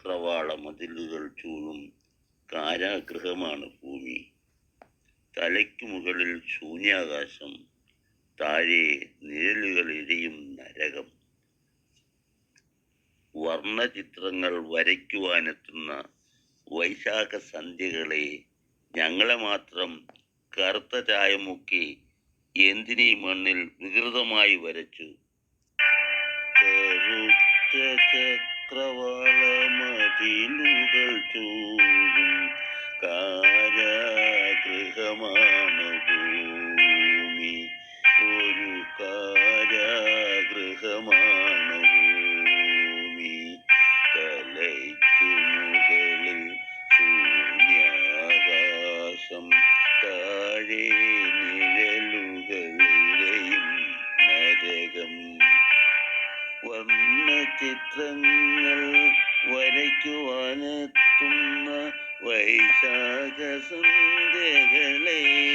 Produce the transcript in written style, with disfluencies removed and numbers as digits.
ചക്രവാള മതിലുകൾ ചൂഴും കാരാഗൃഹമാണ് ഭൂമി. തലയ്ക്കു മുകളിൽ ശൂന്യാകാശം, താഴെ നിഴലുകൾ എരിയും നരകം. വർണ്ണചിത്രങ്ങൾ വരയ്ക്കുവാനെത്തുന്ന വൈശാഖ സന്ധ്യകളെ ഞങ്ങളെ മാത്രം കറുത്ത ചായമുക്കി എന്തിനീ മണ്ണിൽ വികൃതമായി വരച്ചു? കറുത്ത ചക്രവാള മതിലുകൾ ചൂഴും കാരാഗൃഹമാണ് ഭൂമി, ഒരു കാരാഗൃഹമാണ് ഭൂമി. തലയ്ക്കു മുകളിൽ ശൂന്യാകാശം, താഴെ നിഴലുകളിലെയും നരകം. വർണ്ണചിത്രങ്ങൾ വരയ്ക്കുവാനെത്തുന്ന വൈശാഖ സന്ധ്യകളെ